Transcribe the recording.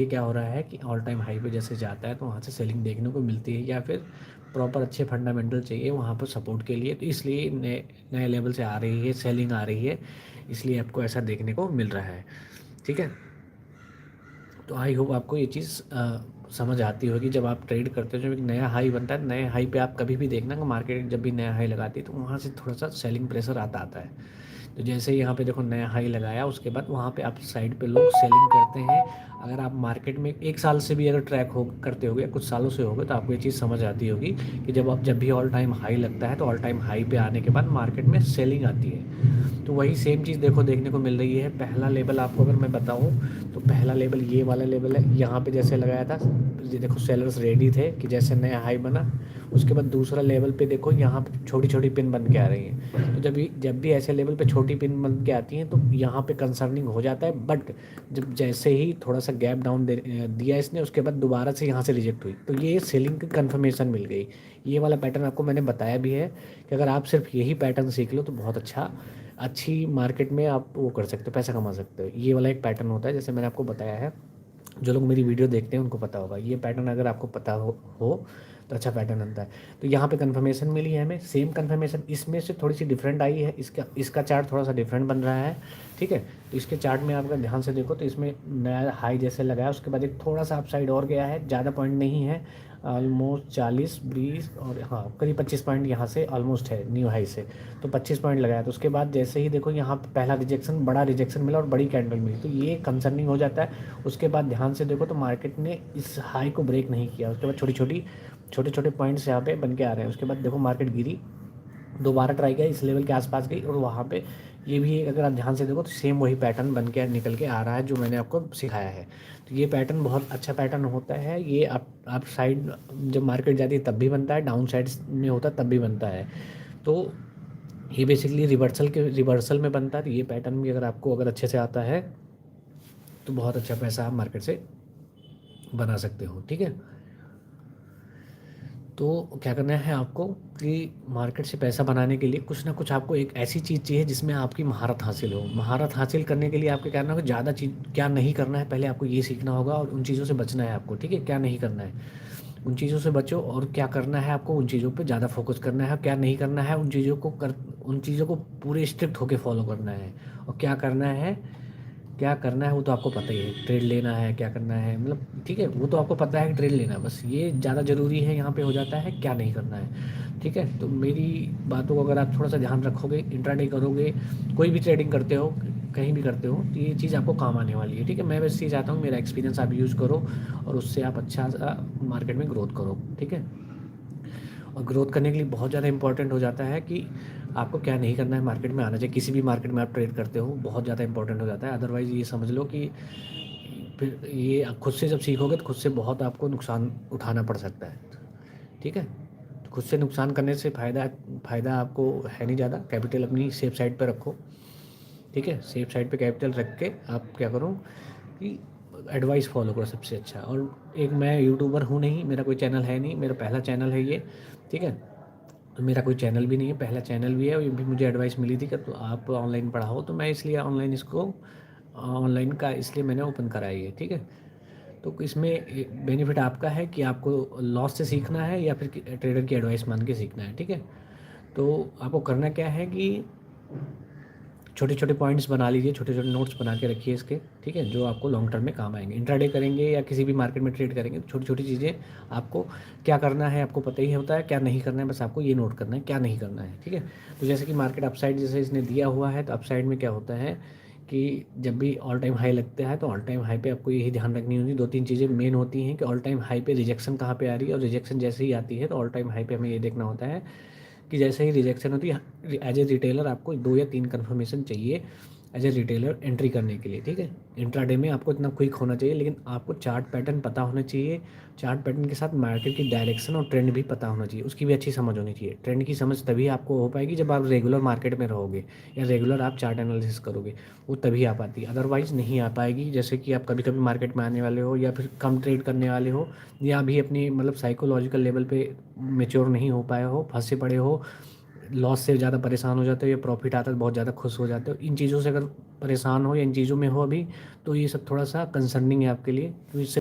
ये क्या हो रहा है कि ऑल टाइम हाई पे जैसे जाता है तो वहाँ से सेलिंग देखने को मिलती है, या फिर प्रॉपर अच्छे फंडामेंटल चाहिए वहाँ पर सपोर्ट के लिए, तो इसलिए नए नए लेवल से आ रही है, सेलिंग आ रही है, इसलिए आपको ऐसा देखने को मिल रहा है। ठीक है, तो आई होप आपको ये चीज़ समझ आती होगी। जब आप ट्रेड करते हो, जब एक नया हाई बनता है, नए हाई पे आप कभी भी देखना कि मार्केट जब भी नया हाई लगाती है तो वहाँ से थोड़ा सा सेलिंग प्रेशर आता आता है। तो जैसे यहाँ पे देखो नया हाई लगाया, उसके बाद वहाँ पे आप साइड पे लोग सेलिंग करते हैं। अगर आप मार्केट में 1 साल से भी अगर ट्रैक हो करते होगे, कुछ सालों से होगे, तो आपको ये चीज़ समझ आती होगी कि जब भी ऑल टाइम हाई लगता है तो ऑल टाइम हाई पे आने के बाद मार्केट में सेलिंग आती है। तो वही सेम चीज़ देखो देखने को मिल रही है। पहला लेवल आपको अगर मैं बताऊँ, तो पहला लेवल ये वाला लेवल है, यहाँ पे जैसे लगाया था, ये देखो सेलर्स रेडी थे कि जैसे नया हाई बना, उसके बाद दूसरा लेवल पे देखो यहाँ पे छोटी छोटी पिन बन के आ रही हैं। तो जब भी ऐसे लेवल पे छोटी पिन बन के आती हैं तो यहाँ पे कंसर्निंग हो जाता है। बट जब जैसे ही थोड़ा सा गैप डाउन दिया इसने, उसके बाद दोबारा से यहाँ से रिजेक्ट हुई, तो ये सेलिंग की कन्फर्मेशन मिल गई। ये वाला पैटर्न आपको मैंने बताया भी है कि अगर आप सिर्फ यही पैटर्न सीख लो तो बहुत अच्छी मार्केट में आप वो कर सकते हो, पैसा कमा सकते हो। ये वाला एक पैटर्न होता है, जैसे मैंने आपको बताया है। जो लोग मेरी वीडियो देखते हैं उनको पता होगा ये पैटर्न, अगर आपको पता हो तो अच्छा पैटर्न बनता है। तो यहाँ पे कन्फर्मेशन मिली है हमें, सेम कन्फर्मेशन इसमें से थोड़ी सी डिफरेंट आई है, इसका चार्ट थोड़ा सा डिफरेंट बन रहा है। ठीक है, तो इसके चार्ट में आप अगर ध्यान से देखो तो इसमें नया हाई जैसे लगाया, उसके बाद एक थोड़ा सा अप साइड और गया है, ज़्यादा पॉइंट नहीं है, ऑलमोस्ट 40 20 और हाँ करीब 25 पॉइंट यहाँ से ऑलमोस्ट है न्यू हाई से। तो 25 पॉइंट लगाया, तो उसके बाद जैसे ही देखो यहाँ पे पहला रिजेक्शन, बड़ा रिजेक्शन मिला और बड़ी कैंडल मिली, तो ये कंसर्निंग हो जाता है। उसके बाद ध्यान से देखो तो मार्केट ने इस हाई को ब्रेक नहीं किया, उसके बाद छोटे छोटे पॉइंट्स यहाँ पे बन के आ रहे हैं। उसके बाद देखो मार्केट गिरी, दोबारा ट्राई किया, इस लेवल के आसपास गई, और वहाँ पे ये भी एक, अगर आप ध्यान से देखो तो सेम वही पैटर्न बन के निकल के आ रहा है जो मैंने आपको सिखाया है। तो ये पैटर्न बहुत अच्छा पैटर्न होता है। ये आप साइड जब मार्केट जाती है तब भी बनता है, डाउन साइड में होता है तब भी बनता है। तो ये बेसिकली रिवर्सल में बनता है। तो ये पैटर्न भी अगर अच्छे से आता है तो बहुत अच्छा पैसा आप मार्केट से बना सकते हो। ठीक है, तो क्या करना है आपको कि मार्केट से पैसा बनाने के लिए कुछ ना कुछ आपको एक ऐसी चीज़ चाहिए जिसमें आपकी महारत हासिल हो। महारत हासिल करने के लिए आपको क्या करना होगा, ज़्यादा चीज़ क्या नहीं करना है, पहले आपको ये सीखना होगा और उन चीज़ों से बचना है आपको। ठीक है, क्या नहीं करना है उन चीज़ों से बचो, और क्या करना है आपको उन चीज़ों पे ज़्यादा फोकस करना है। क्या नहीं करना है उन चीज़ों को पूरे स्ट्रिक्ट होके फॉलो करना है। और क्या करना है वो तो आपको पता ही है, ट्रेड लेना है, क्या करना है, मतलब ठीक है वो तो आपको पता है कि ट्रेड लेना है, बस ये ज़्यादा ज़रूरी है। यहाँ पे हो जाता है क्या नहीं करना है। ठीक है, तो मेरी बातों को अगर आप थोड़ा सा ध्यान रखोगे, इंट्राडे करोगे, कोई भी ट्रेडिंग करते हो, कहीं भी करते हो, तो ये चीज़ आपको काम आने वाली है। ठीक है, मैं बस ये चाहता हूँ मेरा एक्सपीरियंस आप यूज़ करो और उससे आप अच्छा सा मार्केट में ग्रोथ करो। ठीक है, और ग्रोथ करने के लिए बहुत ज़्यादा इंपॉर्टेंट हो जाता है कि आपको क्या नहीं करना है, मार्केट में आना चाहिए। किसी भी मार्केट में आप ट्रेड करते हो बहुत ज़्यादा इंपॉर्टेंट हो जाता है। अदरवाइज़ ये समझ लो कि फिर ये खुद से जब सीखोगे तो खुद से बहुत आपको नुकसान उठाना पड़ सकता है। ठीक है, तो खुद से नुकसान करने से फ़ायदा आपको है नहीं ज़्यादा। कैपिटल अपनी सेफ साइड पर रखो। ठीक है, सेफ साइड पे कैपिटल रख के आप क्या करो कि एडवाइस फॉलो करो सबसे अच्छा। और एक मैं यूट्यूबर हूँ नहीं, मेरा कोई चैनल है नहीं, मेरा पहला चैनल है ये। ठीक है, तो मेरा कोई चैनल भी नहीं है, पहला चैनल भी है, और ये भी मुझे एडवाइस मिली थी कि तो आप ऑनलाइन पढ़ाओ, तो मैं इसलिए ऑनलाइन का इसलिए मैंने ओपन कराई है। ठीक है, तो इसमें बेनिफिट आपका है कि आपको लॉस से सीखना है या फिर ट्रेडर की एडवाइस मान के सीखना है। ठीक है, तो आपको करना क्या है कि छोटे छोटे पॉइंट्स बना लीजिए, छोटे छोटे नोट्स बना के रखिए इसके। ठीक है, जो आपको लॉन्ग टर्म में काम आएंगे। इंट्राडे करेंगे या किसी भी मार्केट में ट्रेड करेंगे तो छोटी छोटी चीज़ें आपको क्या करना है आपको पता ही होता है, क्या नहीं करना है बस आपको ये नोट करना है क्या नहीं करना है। ठीक है, तो जैसे कि मार्केट अपसाइड जैसे इसने दिया हुआ है, तो अपसाइड में क्या होता है कि जब भी ऑल टाइम हाई लगता है तो ऑल टाइम हाई पे आपको यही ध्यान रखनी होती है। 2 3 चीज़ें मेन होती हैं कि ऑल टाइम हाई पे रिजेक्शन कहाँ पे आ रही है, और रिजेक्शन जैसे ही आती है तो ऑल टाइम हाई पे हमें ये देखना होता है कि जैसे ही रिजेक्शन होती है, एज ए रिटेलर आपको 2 या 3 कन्फर्मेशन चाहिए एज ए रिटेलर एंट्री करने के लिए। ठीक है, इंट्राडे में आपको इतना क्विक होना चाहिए, लेकिन आपको चार्ट पैटर्न पता होना चाहिए। चार्ट पैटर्न के साथ मार्केट की डायरेक्शन और ट्रेंड भी पता होना चाहिए, उसकी भी अच्छी समझ होनी चाहिए। ट्रेंड की समझ तभी आपको हो पाएगी जब आप रेगुलर मार्केट में रहोगे या रेगुलर आप चार्ट एनालिसिस करोगे, वो तभी आ पाती है, अदरवाइज़ नहीं आ पाएगी। जैसे कि आप कभी कभी मार्केट में आने वाले हो या फिर कम ट्रेड करने वाले हो, या अभी अपनी मतलब साइकोलॉजिकल लेवल पे मेच्योर नहीं हो पाए हो, फंसे पड़े हो, लॉस से ज़्यादा परेशान हो जाते हो या प्रॉफिट आता है तो बहुत ज़्यादा खुश हो जाते हो? इन चीज़ों से अगर परेशान हो या इन चीज़ों में हो अभी, तो ये सब थोड़ा सा कंसर्निंग है आपके लिए, तो इससे